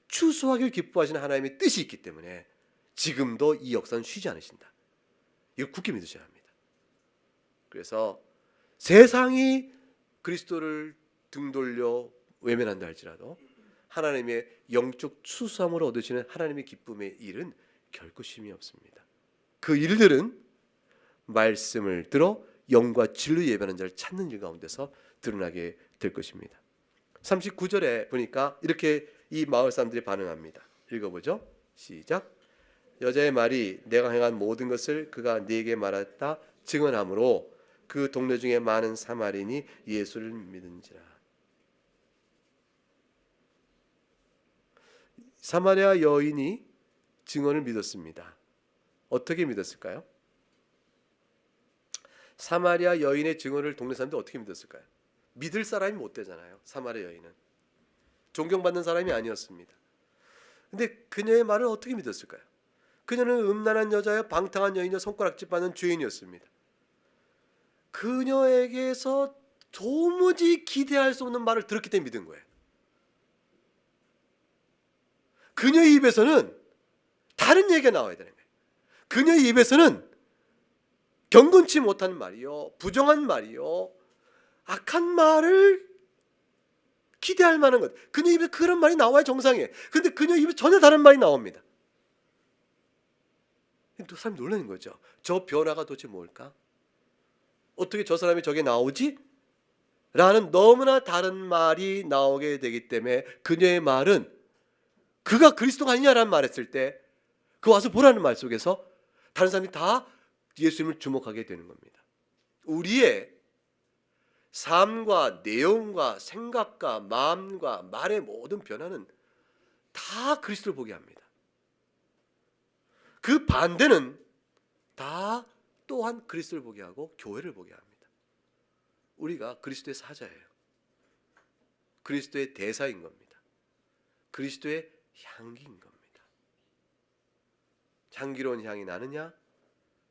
S1: 추수하길 기뻐하시는 하나님의 뜻이 있기 때문에 지금도 이 역사는 쉬지 않으신다. 이거 굳게 믿으셔야 합니다. 그래서 세상이 그리스도를 등돌려 외면한다 할지라도 하나님의 영적 추수함으로 얻으시는 하나님의 기쁨의 일은 결코 쉼이 없습니다. 그 일들은 말씀을 들어 영과 진리 예배하는 자를 찾는 일 가운데서 드러나게 될 것입니다. 39절에 보니까 이렇게 이 마을 사람들이 반응합니다. 읽어보죠. 시작. 여자의 말이 내가 행한 모든 것을 그가 네게 말했다 증언하므로 그 동네 중에 많은 사마리인이 예수를 믿은지라. 사마리아 여인이 증언을 믿었습니다. 어떻게 믿었을까요? 사마리아 여인의 증언을 동네 사람들이 어떻게 믿었을까요? 믿을 사람이 못 되잖아요. 사마리아 여인은 존경받는 사람이 아니었습니다. 근데 그녀의 말을 어떻게 믿었을까요? 그녀는 음란한 여자여 방탕한 여인여 손가락질 받는 죄인이었습니다. 그녀에게서 도무지 기대할 수 없는 말을 들었기 때문에 믿은 거예요. 그녀의 입에서는 다른 얘기가 나와야 되는 거예요. 그녀의 입에서는 경건치 못한 말이요, 부정한 말이요, 악한 말을 기대할 만한 것. 그녀 입에 그런 말이 나와야 정상이에요. 그런데 그녀 입에 전혀 다른 말이 나옵니다. 또 사람이 놀라는 거죠. 저 변화가 도대체 뭘까? 어떻게 저 사람이 저게 나오지? 라는 너무나 다른 말이 나오게 되기 때문에 그녀의 말은 그가 그리스도가 아니냐라는 말했을 때 그 와서 보라는 말 속에서 다른 사람이 다 예수님을 주목하게 되는 겁니다. 우리의 삶과 내용과 생각과 마음과 말의 모든 변화는 다 그리스도를 보게 합니다. 그 반대는 다 또한 그리스도를 보게 하고 교회를 보게 합니다. 우리가 그리스도의 사자예요. 그리스도의 대사인 겁니다. 그리스도의 향기인 겁니다. 향기로운 향이 나느냐,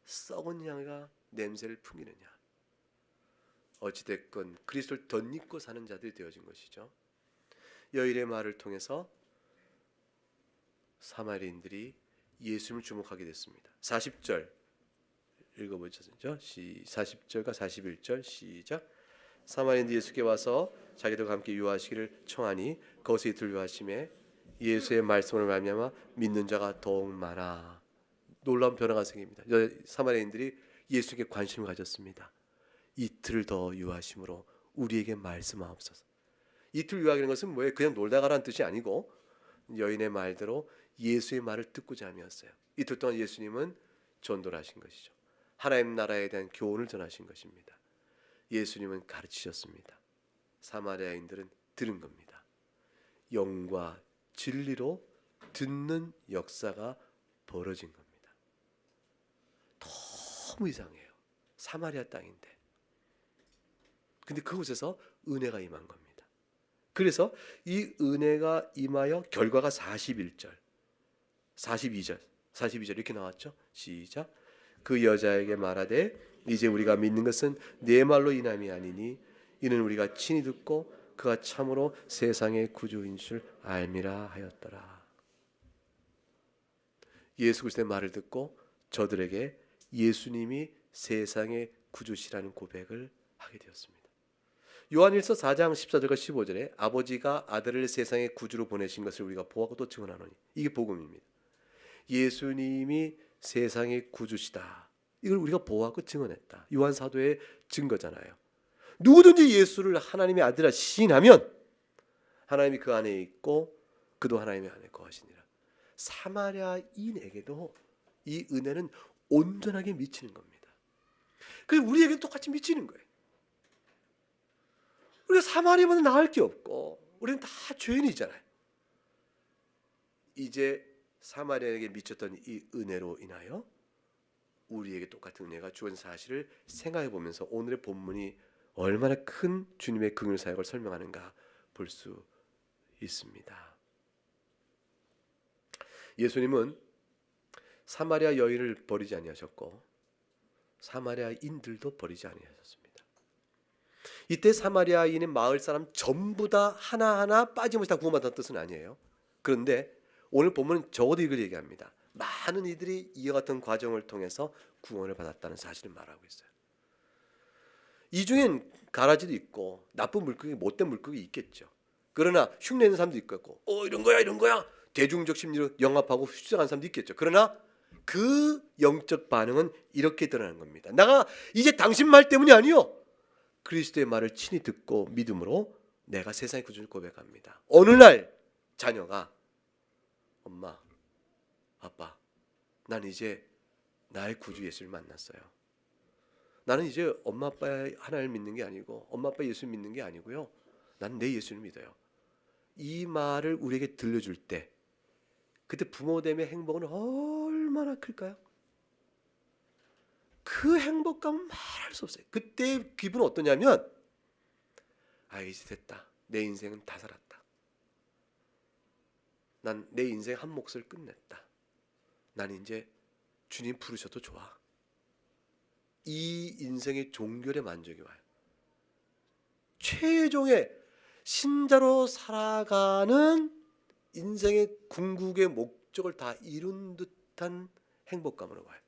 S1: 썩은 향이가 냄새를 풍기느냐. 어찌됐건 그리스도를 덧입고 사는 자들이 되어진 것이죠. 여인의 말을 통해서 사마리인들이 예수님을 주목하게 됐습니다. 40절 읽어보죠. 40절과 41절 시작. 사마리인들이 예수께 와서 자기들과 함께 유하시기를 청하니 거기서 이틀 유하심에 예수의 말씀을 말미암아 믿는 자가 더욱 많아. 놀라운 변화가 생깁니다. 사마리아인들이 예수께 관심을 가졌습니다. 이틀 더 유하심으로 우리에게 말씀하옵소서. 이틀 유하기는 것은 뭐예요? 그냥 놀다 가라는 뜻이 아니고 여인의 말대로 예수의 말을 듣고자 함이었어요. 이틀 동안 예수님은 전도를 하신 것이죠. 하나님 나라에 대한 교훈을 전하신 것입니다. 예수님은 가르치셨습니다. 사마리아인들은 들은 겁니다. 영과 진리로 듣는 역사가 벌어진 겁니다. 너무 이상해요. 사마리아 땅인데. 근데 그곳에서 은혜가 임한 겁니다. 그래서 이 은혜가 임하여 결과가 41절, 42절 이렇게 나왔죠. 시작. 그 여자에게 말하되 이제 우리가 믿는 것은 네 말로 인함이 아니니 이는 우리가 친히 듣고 그가 참으로 세상의 구주인 줄 알미라 하였더라. 예수 그리스도의 말을 듣고 저들에게 예수님이 세상의 구주시라는 고백을 하게 되었습니다. 요한일서 4장 14절과 15절에 아버지가 아들을 세상의 구주로 보내신 것을 우리가 보았고 또 증언하노니, 이게 복음입니다. 예수님이 세상의 구주시다. 이걸 우리가 보았고 증언했다. 요한 사도의 증거잖아요. 누구든지 예수를 하나님의 아들이라 시인하면 하나님이 그 안에 있고 그도 하나님의 안에 거하시니라. 사마리아인에게도 이 은혜는 온전하게 미치는 겁니다. 그래서 우리에게는 똑같이 미치는 거예요. 우리가 사마리아보다 나을 게 없고 우리는 다 죄인이잖아요. 이제 사마리아에게 미쳤던 이 은혜로 인하여 우리에게 똑같은 은혜가 주어진 사실을 생각해 보면서 오늘의 본문이 얼마나 큰 주님의 긍휼 사역을 설명하는가 볼 수 있습니다. 예수님은 사마리아 여인을 버리지 아니하셨고 사마리아인들도 버리지 아니하셨습니다. 이때 사마리아인의 마을 사람 전부 다 하나하나 빠짐없이 다 구원받았다는 뜻은 아니에요. 그런데 오늘 본문은 적어도 이걸 얘기합니다. 많은 이들이 이와 같은 과정을 통해서 구원을 받았다는 사실을 말하고 있어요. 이 중엔 가라지도 있고 나쁜 물고기, 못된 물고기 있겠죠. 그러나 흉내내는 사람도 있겠고 이런 거야 대중적 심리로 영합하고 수정하는 사람도 있겠죠. 그러나 그 영적 반응은 이렇게 드러나는 겁니다. 내가 이제 당신 말 때문이 아니요, 그리스도의 말을 친히 듣고 믿음으로 내가 세상의 구주를 고백합니다. 어느 날 자녀가 엄마, 아빠, 난 이제 나의 구주 예수를 만났어요. 나는 이제 엄마 아빠의 하나님을 믿는 게 아니고 엄마 아빠 예수 믿는 게 아니고요, 나는 내 예수를 믿어요. 이 말을 우리에게 들려줄 때 그때 부모됨의 행복은 얼마나 클까요? 그 행복감은 말할 수 없어요. 그때 기분은 어떠냐면 이제 됐다. 내 인생은 다 살았다. 난 내 인생 한 몫을 끝냈다. 난 이제 주님 부르셔도 좋아. 이 인생의 종결의 만족이 와요. 최종의 신자로 살아가는 인생의 궁극의 목적을 다 이룬 듯한 행복감으로 와요.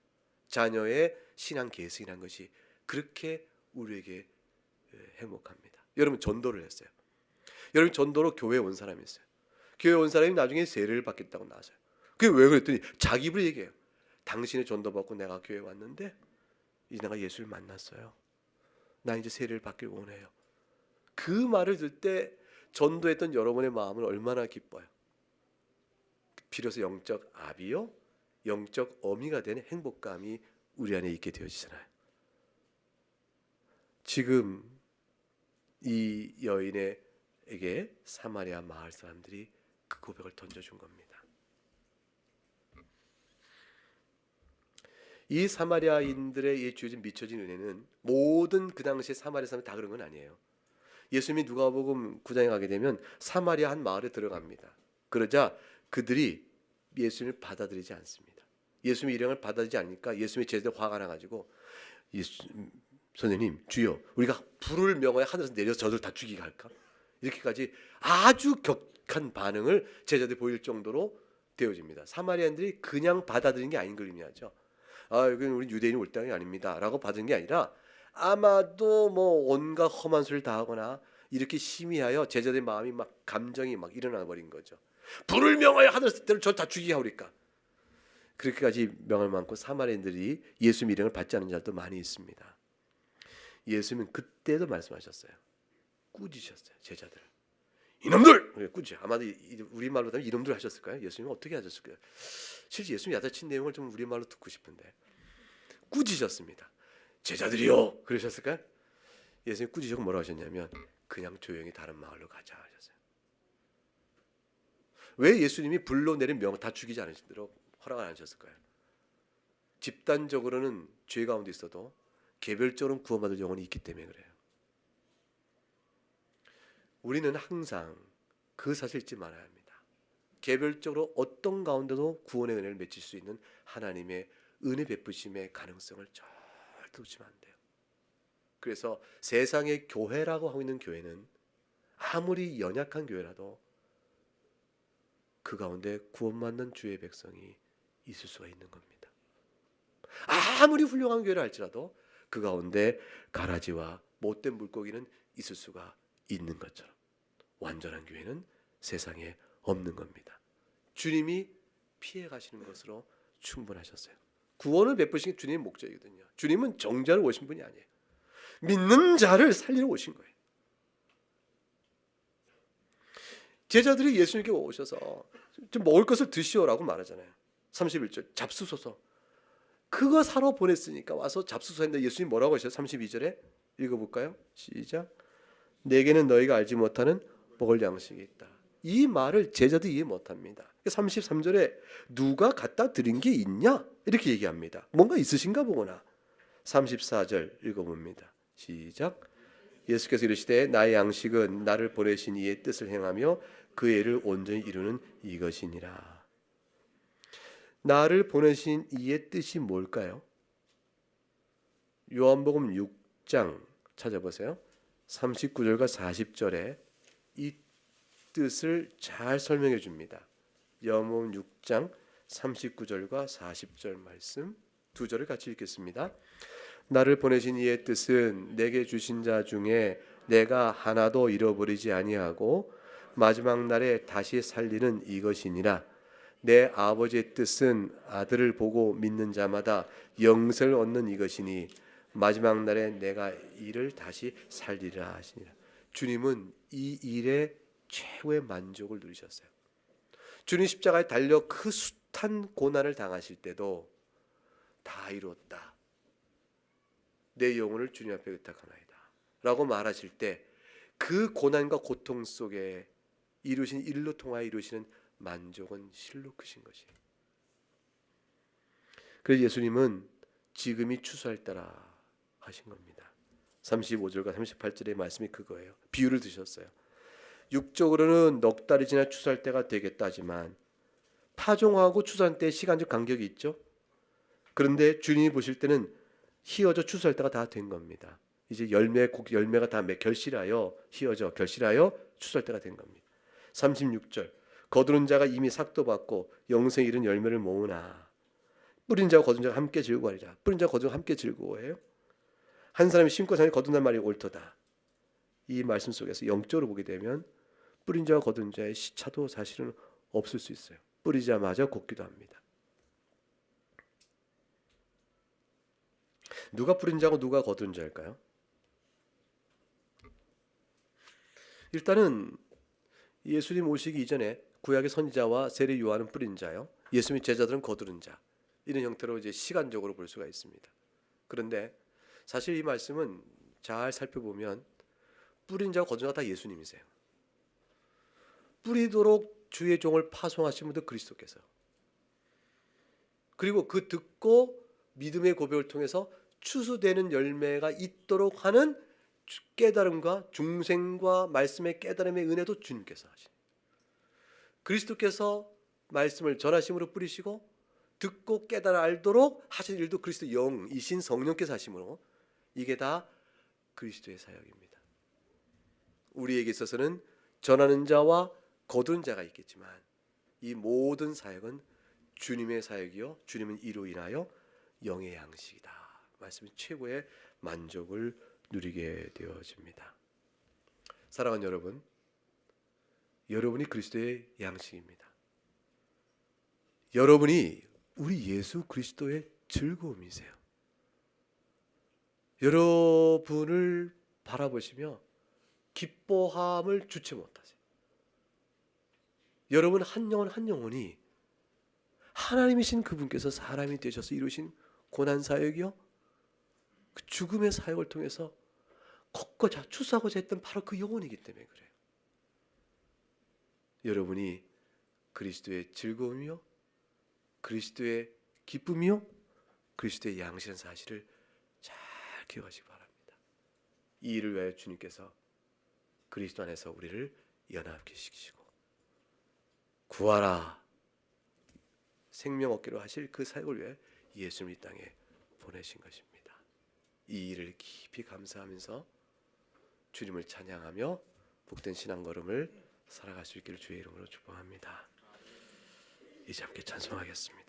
S1: 자녀의 신앙 계승이라는 것이 그렇게 우리에게 행복합니다. 여러분 전도를 했어요. 여러분 전도로 교회에 온 사람이 있어요. 교회에 온 사람이 나중에 세례를 받겠다고 나서요. 그게 왜 그랬더니 자기 입으로 얘기해요. 당신의 전도 받고 내가 교회에 왔는데 이제 내가 예수를 만났어요. 나 이제 세례를 받길 원해요. 그 말을 들을 때 전도했던 여러분의 마음은 얼마나 기뻐요. 비로소 영적 아비요, 영적 어미가 되는 행복감이 우리 안에 있게 되어지잖아요. 지금 이 여인에게 사마리아 마을 사람들이 그 고백을 던져준 겁니다. 이 사마리아인들의 주어진 미쳐진 은혜는 모든 그 당시에 사마리아 사람이 다 그런 건 아니에요. 예수님이 누가복음 9장에 가게 되면 사마리아 한 마을에 들어갑니다. 그러자 그들이 예수님을 받아들이지 않습니다. 예수님의 일행을 받아들이지 않으니까 예수님의 제자들 화가 나가지고 선생님, 주여, 우리가 불을 명하여 하늘에서 내려서 저들 다 죽이게 할까? 이렇게까지 아주 격한 반응을 제자들이 보일 정도로 되어집니다. 사마리아인들이 그냥 받아들인 게 아닌 걸 의미하죠. 여기는 우리 유대인이 올 땅이 아닙니다 라고 받은 게 아니라 아마도 뭐 온갖 험한 소리를 다 하거나 이렇게 심의하여 제자들의 마음이 막 감정이 막 일어나 버린 거죠. 불을 명하여 하늘에서 저 다 죽이게 하오리까. 그렇게까지 명을 많고 사마리아인들이 예수 미령을 받지 않는 자도 많이 있습니다. 예수님은 그때도 말씀하셨어요. 꾸짖으셨어요, 제자들을. 이놈들! 꾸짖어. 아마도 우리말로 하면 이놈들 하셨을까요? 예수님은 어떻게 하셨을까요? 실제 예수님 야단친 내용을 좀 우리말로 듣고 싶은데 꾸짖으셨습니다. 제자들이요! 그러셨을까요? 예수님 꾸짖으시고 뭐라고 하셨냐면 그냥 조용히 다른 마을로 가자 하셨어요. 왜 예수님이 불로 내린 명 다 죽이지 않으시도록 허락을 안 하셨을까요? 집단적으로는 죄 가운데 있어도 개별적으로 구원받을 영혼이 있기 때문에 그래요. 우리는 항상 그 사실 잊지 말아야 합니다. 개별적으로 어떤 가운데도 구원의 은혜를 맺을 수 있는 하나님의 은혜 베푸심의 가능성을 절대 놓치면 안 돼요. 그래서 세상의 교회라고 하고 있는 교회는 아무리 연약한 교회라도 그 가운데 구원받는 주의 백성이 있을 수가 있는 겁니다. 아무리 훌륭한 교회를 할지라도 그 가운데 가라지와 못된 물고기는 있을 수가 있는 것처럼 완전한 교회는 세상에 없는 겁니다. 주님이 피해 가시는 것으로 충분하셨어요. 구원을 베푸신 게 주님의 목적이거든요. 주님은 정죄하러 오신 분이 아니에요. 믿는 자를 살리러 오신 거예요. 제자들이 예수님께 오셔서 좀 먹을 것을 드시오라고 말하잖아요. 31절 잡수소서. 그거 사러 보냈으니까 와서 잡수소 했는데 예수님 뭐라고 하셔요? 32절에 읽어볼까요? 시작. 내게는 너희가 알지 못하는 먹을 양식이 있다. 이 말을 제자들이 이해 못합니다. 33절에 누가 갖다 드린 게 있냐? 이렇게 얘기합니다. 뭔가 있으신가 보구나. 34절 읽어봅니다. 시작. 예수께서 이르시되 나의 양식은 나를 보내신 이의 뜻을 행하며 그 애를 온전히 이루는 이것이니라. 나를 보내신 이의 뜻이 뭘까요? 요한복음 6장 찾아보세요. 39절과 40절에 이 뜻을 잘 설명해 줍니다. 요한복음 6장 39절과 40절 말씀 두 절을 같이 읽겠습니다. 나를 보내신 이의 뜻은 내게 주신 자 중에 내가 하나도 잃어버리지 아니하고 마지막 날에 다시 살리는 이것이니라. 내 아버지의 뜻은 아들을 보고 믿는 자마다 영생을 얻는 이것이니 마지막 날에 내가 이를 다시 살리라 하시니라. 주님은 이 일에 최고의 만족을 누리셨어요. 주님 십자가에 달려 그 숱한 고난을 당하실 때도 다 이루었다. 내 영혼을 주님 앞에 의탁하나이다 라고 말하실 때 그 고난과 고통 속에 이루신 일로 통하여 이루시는 만족은 실로 크신 것이에요. 그래서 예수님은 지금이 추수할 때라 하신 겁니다. 35절과 38절의 말씀이 그거예요. 비유를 드셨어요. 육적으로는 넉 달이 지나 추수할 때가 되겠다지만 파종하고 추수할 때 시간적 간격이 있죠. 그런데 주님이 보실 때는 휘어져 추수할 때가 다 된 겁니다. 이제 열매가 다 결실하여 휘어져 결실하여 추수할 때가 된 겁니다. 36절 거두는 자가 이미 삭도 받고 영생에 이른 열매를 모으나 뿌린 자와 거둔 자가 함께 즐거워하리라. 뿌린 자와 거둔 자가 함께 즐거워해요. 한 사람이 심고 산에 거둔단 말이 옳도다. 이 말씀 속에서 영적으로 보게 되면 뿌린 자와 거둔 자의 시차도 사실은 없을 수 있어요. 뿌리자마자 곱기도 합니다. 누가 뿌린 자고 누가 거둔 자일까요? 일단은 예수님 오시기 이전에 구약의 선지자와 세례 요한은 뿌린 자요. 예수님의 제자들은 거두는 자. 이런 형태로 이제 시간적으로 볼 수가 있습니다. 그런데 사실 이 말씀은 잘 살펴보면 뿌린 자와 거둔 자가 다 예수님이세요. 뿌리도록 주의 종을 파송하신 분도 그리스도께서. 그리고 그 듣고 믿음의 고백을 통해서 추수되는 열매가 있도록 하는 깨달음과 중생과 말씀의 깨달음의 은혜도 주님께서 하시는. 그리스도께서 말씀을 전하심으로 뿌리시고 듣고 깨달아 알도록 하신 일도 그리스도 영이신 성령께서 하심으로 이게 다 그리스도의 사역입니다. 우리에게 있어서는 전하는 자와 거두는 자가 있겠지만 이 모든 사역은 주님의 사역이요 주님은 이로 인하여 영의 양식이다. 말씀이 최고의 만족을 누리게 되어집니다. 사랑하는 여러분, 여러분이 그리스도의 양식입니다. 여러분이 우리 예수 그리스도의 즐거움이세요. 여러분을 바라보시며 기뻐함을 주체 못하세요. 여러분 한 영혼 한 영혼이 하나님이신 그분께서 사람이 되셔서 이루신 고난 사역이요, 그 죽음의 사역을 통해서 걷고자 추수하고자 했던 바로 그 영혼이기 때문에 그래요. 여러분이 그리스도의 즐거움이요, 그리스도의 기쁨이요, 그리스도의 양식이라는 사실을 잘 기억하시기 바랍니다. 이 일을 위하여 주님께서 그리스도 안에서 우리를 연합케 시키시고 구하라 생명 얻기로 하실 그 사역을 위해 예수님 이 땅에 보내신 것입니다. 이 일을 깊이 감사하면서 주님을 찬양하며 복된 신앙 걸음을 살아갈 수 있기를 주의 이름으로 축복합니다. 이제 함께 찬송하겠습니다.